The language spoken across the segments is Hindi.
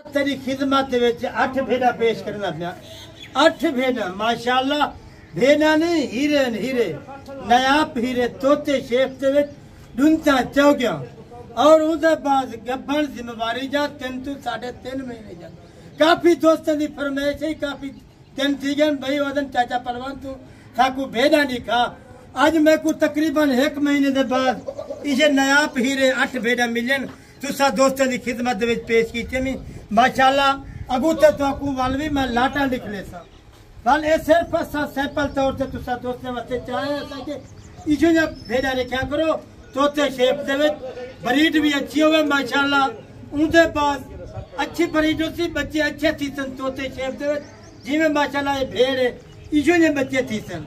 तेरी खिदमत विच 8 भेड़ा पेश करना पिया। 8 भेड़ा माशाअल्लाह, भेड़ा ने हीरे हीरे नायाब हीरे तोते शेप दे विच ढूंढता चौकिया और उसके बाद गब्बन जिम्मेवारी जा 3 to 3.5 महीने जा। काफी दोस्तों की फरमाइश है, काफी दिन थी गए भाई वदन चाचा परवान तू थाकू भेड़ा नहीं खा। आज मैं को तकरीबन 1 महीने के बाद इसे नायाब हीरे 8 भेड़ा मिलन तुसा दोस्तों की खिदमत में पेश की। माशाअल्लाह अगू तो वाल भी मैं लाटा लिख ले सा वाल ये सिर्फ सैंपल तौर से तुसा दोस्तों वास्ते चाहे इसे जब भेड़ा रखा करो तोते शेप दे ब्रीड भी अच्छी हो माशाअल्लाह। उनके पास अच्छी ब्रीड होती, बच्चे अच्छे थी सन तोते शेप दे जिमें माशाअल्लाह ये भेड़ है इसे ने बच्चे थी सन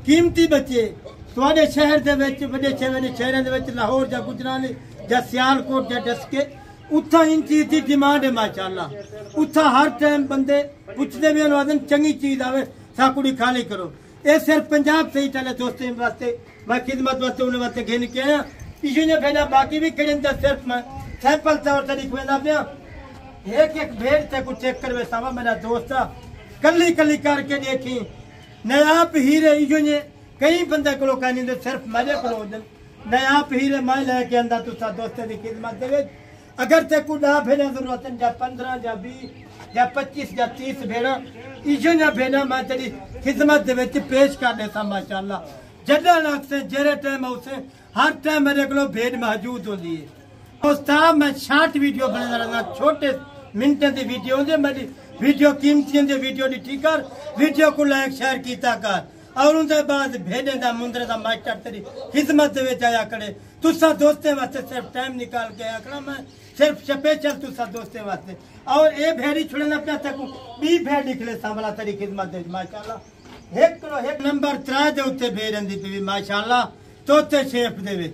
कीमती बच्चे थोड़े शहर के बड़े शहरों के लाहौर या गुजरात या सियालकोट या डसके उथा इन चीज की डिमांड है माशाअल्लाह। उथा हर टाइम बंदे पुछते भी वदन चंगी चीज आवे साकुड़ी खाली करो। ये सिर्फ पंजाब से ही चले दोस्तों वास्ते मैं खिदमत वास्ते उन्हें वास्ते घेन के आया। इसी ने भेजा बाकी भी करें सिर्फ मैं सैंपल तौर पर लिखवेंदा पिया। एक भेड़ से कुछ चेक करवे सावा मेरा दोस्त कली कली करके देखी नायाब हीरे इजो ने कई बंदे को कहनी सिर्फ मजे करो नायाब हीरे मैं लेके आंदा तुसा दोस्तों की खिदमत दे। अगर ते को 10 भेड़ा जरूरत है या 15 या 20 या 25 या 30 भेड़ा इजो ना भेड़ा मैं तेरी खिदमत दे विच पेश कर देता माशाअल्लाह। जदा लाख से जेरे टाइम उसे हर टाइम मेरे को भेड़ मौजूद होती है। उस्ताद मैं शॉर्ट वीडियो बना रहा छोटे मिनटों की वीडियो होंगे मेरी वीडियो कीमती वीडियो दी कर वीडियो को लाइक शेयर किया कर और उनके बाद भेड़े का मुंदरे का मास्टर तेरी खिदमत आया करे। तुसा दोस्तें वास्ते सिर्फ टाइम निकाल के आया करा मैं सिर्फ स्पेशल तुसा दोस्तें वास्ते। और ये भेड़ी छुड़ना पिया तक 20 भेड़ निकले सामला तेरी खिदमत माशाअल्लाह। एक नंबर 3 के उत्ते भेड़ आंदी पी माशाअल्लाह तोते शेप दे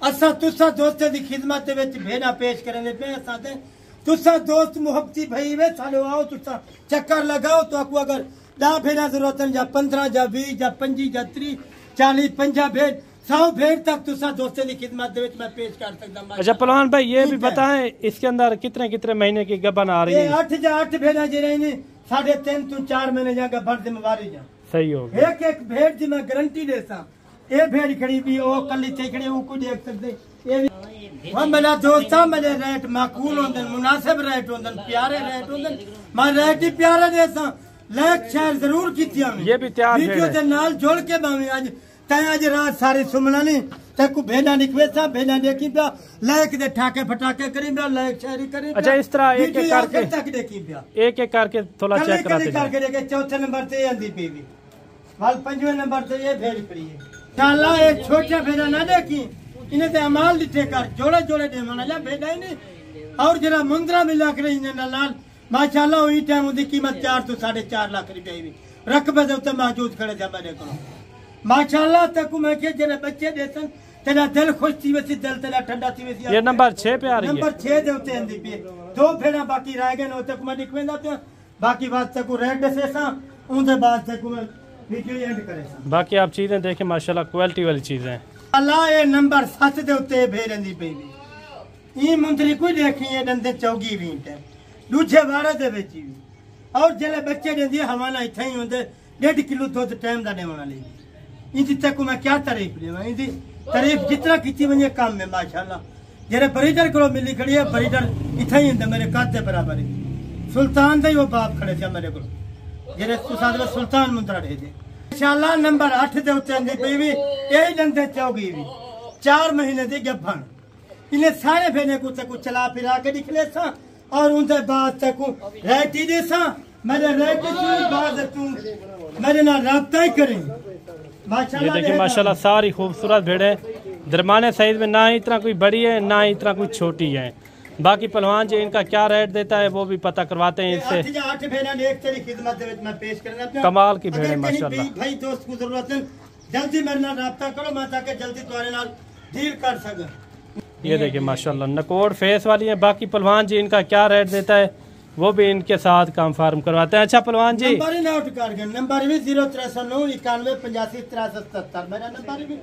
असा तुसा दोस्तें की खिदमत भेड़ा पेश करेंगे पे असा तुसा दोस्त मुहब्बती भाई वे सालो आओ तुसा चक्कर लगाओ तो आपको अगर 10 भेड़ा जरूरत है या 15 या 20 या 25 या 30 40 50 भेड़ 100 भेड़ तक तुसा दोस्तों की खिदमत मैं पेश कर सकता। अच्छा पहलवान भाई ये भी बताएं इसके अंदर कितने कितने महीने की गबन आ रही है? 8 या 8 भेड़ा जे रही 3.5 to 4 महीने जा गबन जिम्मेवारी जा सही हो गया। एक भेड़ की मैं गारंटी देता ये भेड़ खड़ी भी ओ कली थे खड़ी वो को देख सकते ये मेरा दोस्त मेरे रेट माकूल होंदे मुनासिब रेट होंदे प्यारे रेट होंदे मैं रेट ही प्यारे देता लाइक शेयर जरूर कीतिया ये भी तैयार वीडियो दे नाल जोड़ के बावे आज तय आज रात सारी सुमना नहीं तक भेड़ा निकवेसा भेड़ा देखी पिया लाइक दे ठाके फटाके करी पिया लाइक शेयर करी। अच्छा इस तरह एक एक करके तक देखी पिया एक करके थोड़ा चेक कराते करके देखे। चौथे नंबर पे आंदी पी भी वाल 5वें नंबर पे ये भेड़ खड़ी है शाला ये छोटा भेड़ा ना देखी इन्हें ते अमाल दिखे कर जोड़े जोड़े दे मना जा भेड़ा ही नहीं। और जरा मुंदरा मिला कर इन्हें लाल माशाअल्लाह वही टाइम उनकी कीमत 4 to 4.5 लाख रुपए भी रकबे दे उत्ते मौजूद खड़े थे मेरे को माशाअल्लाह। तक मैं के जरे बच्चे देसन तेरा दिल खुश थी वैसी दिल तेरा ठंडा थी वैसी। ये नंबर 6 पे आ रही है। नंबर 6 दे उत्ते आंदी पी 2 भेड़ा बाकी रह गए न तक मैं निकवेंदा पे बाकी बात तक रेड से सा उनके बाद तक मैं वीडियो एंड करे। बाकी आप चीजें देखें माशाल्लाह क्वालिटी वाली चीजें हैं। अल्लाह ये नंबर 7 दे उत्ते भेड़ आंदी पई भी ई मुंदरी कोई देखी है दंदे चौगी भी दूजे 12 दे विच भी और जले बच्चे देंदी हवाला इथे ही होंदे 1.5 किलो दूध टाइम दा देवना ले इनकी तक मैं क्या तारीफ देवां इनकी तारीफ जितना कीती वने काम में माशाअल्लाह। जेरे ब्रीडर को मिली खड़ी है ब्रीडर इथे ही होंदे मेरे काते बराबर है सुल्तान दे वो बाप खड़े थे मेरे को जेरे तुसाद में सुल्तान मुंदरा दे दे माशाअल्लाह। नंबर 8 दे उत्ते आंदी पई भी यही दंदे चौगी भी 4 महीने दी गब्भन इन्हें सारे भेने को तक चला फिरा के निकले सा और उनके बाद तक रेट ही देसा मेरे रेट की बात तू मेरे ना राब्ता ही करें माशाअल्लाह। ये देखिए माशाल्लाह सारी खूबसूरत भेड़ है दरमाने साइज में ना इतना कोई बड़ी है ना इतना कोई छोटी है। बाकी पहलवान जी इनका क्या रेट देता है वो भी पता करवाते हैं इससे। 8 भेड़ा ने एक तेरी खिदमत में पेश करना कमाल की भेड़ है माशाल्लाह। भाई दोस्त को जरूरत है जल्दी मेरे नाल राब्ता करो मैं ताकि जल्दी तुम्हारे नाल डील कर सकूं। ये देखिए माशाल्लाह नकोड़ फेस वाली है। बाकी पहलवान जी इनका क्या रेट देता है वो भी इनके साथ कंफर्म करवाते हैं। अच्छा पहलवान जी नंबर नोट कर गए नंबर भी 0309 91 85 63 77 मेरा नंबर भी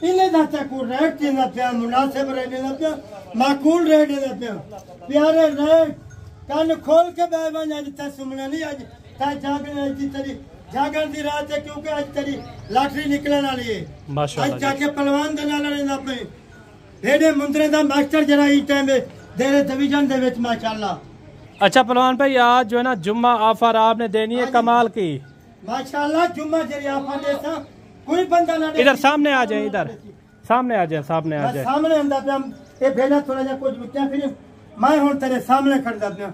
इन्हें दाता को रेट देना पिया मुनासिब रेट देना पिया माकूल रेट देना पिया प्यारे रेट कान खोल के बैठ आज ता सुमना नहीं आज ता जागने की तेरी जागन दी रात है क्योंकि आज तेरी लॉटरी निकलने वाली है माशाल्लाह आज जाके पहलवान दे नाल रहंदा पे भेड़े मुंदरे दा मास्टर जरा ई टाइम देरे डिवीजन दे विच माशाल्लाह। अच्छा पहलवान भाई आज जो है ना जुम्मा ऑफर आपने देनी है कमाल की माशाल्लाह जुम्मा जरी ऑफर देसा कोई बंदा ना इधर सामने आ जाए इधर सामने आ जाए सामने अंदा पे हम ए भेड़ा थोड़ा जा कुछ बिटिया फिर मैं हुन तेरे सामने खड़दा पे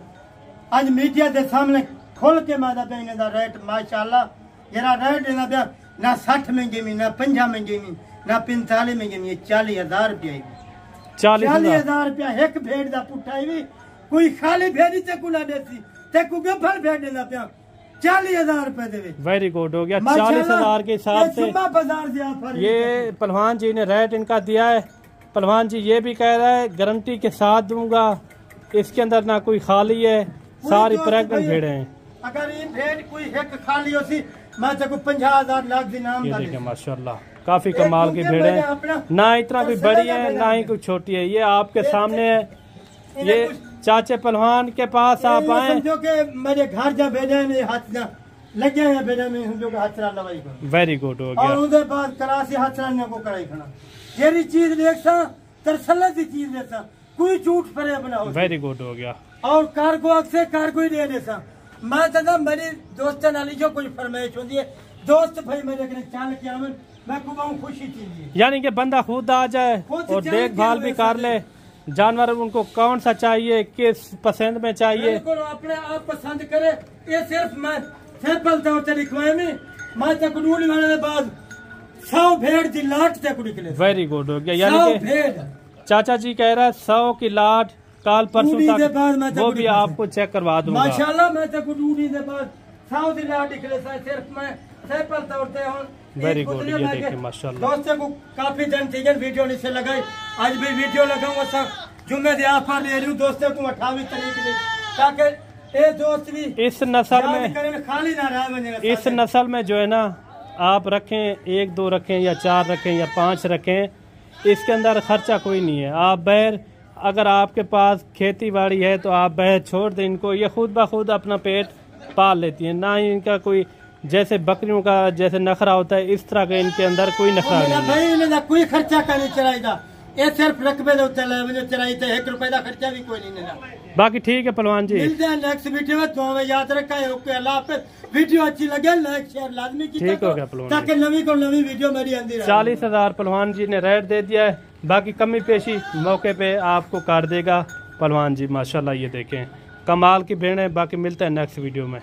आज मीडिया दे सामने खोल के मादा पे इने दा रेट माशाल्लाह जरा रेट इना पे ना 60 महंगी में ना 50 महंगी में ना 45 महंगी में 40,000 रुपया 40,000 रुपया एक भेड़ दा पुठाई भी कोई खाली भेड़ी ते कुला देसी ते को गफल भेड़ देना पे 40,000 रुपए देवे। वेरी गुड हो गया 40,000 के हिसाब से बाजार से ऑफर ये पहलवान जी ने रेट इनका दिया है। पहलवान जी ये भी कह रहा है गारंटी के साथ दूंगा, इसके अंदर ना कोई खाली है, सारी प्रेग्नेंट भेड़े हैं। अगर ये भेड़ कोई एक खाली होती मैं तो 50,000 लाख इनाम ये देखिए माशाल्लाह काफी कमाल की भेड़े हैं, ना इतना कोई बड़ी है ना ही कोई छोटी है। ये आपके सामने है, ये चाचे पहलवान के पास आप आए समझो कि मेरे घर जा भेजे ने हाथ ना लगे हैं भेजे में समझो कि हाथ लवाई को वेरी गुड हो गया। और उधर बाद करासी हाथ ने को कराई खना जेरी चीज देखसा तरसल्ला की चीज देखसा कोई झूठ फरे बनाओ वेरी गुड हो गया। और कार्गो अक्सर कार्गो ही दे देसा मैं तो मेरी दोस्तन वाली जो कुछ फरमाइश होती है दोस्त भाई मेरे के चाल के आवन मैं को बहुत खुशी थी यानी कि बंदा खुद आ जाए और देखभाल भी कर ले जानवर उनको कौन सा चाहिए किस पसंद में चाहिए अपने आप पसंद करे। ये सिर्फ मैं सैंपल तौर पर लिखवाए में मैं तक ढूंढ वाले बाद 100 भेड़ की लाट तक निकले। वेरी गुड हो गया। यानी कि चाचा जी कह रहा है 100 की लाट काल परसों तक वो भी आपको चेक करवा दूंगा माशाल्लाह। मैं तक ढूंढी के बाद 100 की लाट निकले सिर्फ मैं सैंपल तौर पर वेरी गुड। ये देखिए माशाल्लाह दोस्तों को काफी दिन थी वीडियो नहीं लगाई आज भी वीडियो लगाऊंगा सब जुम्मे दे ऑफर ले रही हूँ दोस्तों को 28 तारीख की ताकि ये दोस्त भी इस नस्ल में खाली ना रहा। इस नस्ल में जो है ना आप रखें 1 2 रखें या 4 रखें या 5 रखें, इसके अंदर खर्चा कोई नहीं है। आप बैर अगर आपके पास खेती बाड़ी है तो आप बैर छोड़ दें इनको, ये खुद ब खुद अपना पेट पाल लेती हैं। ना ही इनका कोई जैसे बकरियों का जैसे नखरा होता है इस तरह का इनके अंदर कोई नखरा नहीं है। कोई खर्चा का नहीं चलाएगा ये सिर्फ रकबे चलाई तो 1 रुपए का खर्चा भी कोई नहीं लेना। बाकी ठीक है पहलवान जी मिलते हैं नेक्स्ट वीडियो में। दुआ में याद रखा है। ओके अल्लाह हाफिज़। वीडियो अच्छी लगे लाइक शेयर लाजमी कीजिए ठीक हो गया पहलवान ताकि नवी को नवी वीडियो मेरी आंदी रहे। 40,000 पहलवान जी ने रेट दे दिया है, बाकी कमी पेशी मौके पे आपको काट देगा पहलवान जी। माशाल्लाह ये देखें कमाल की भेड़ है। बाकी मिलता है नेक्स्ट वीडियो में।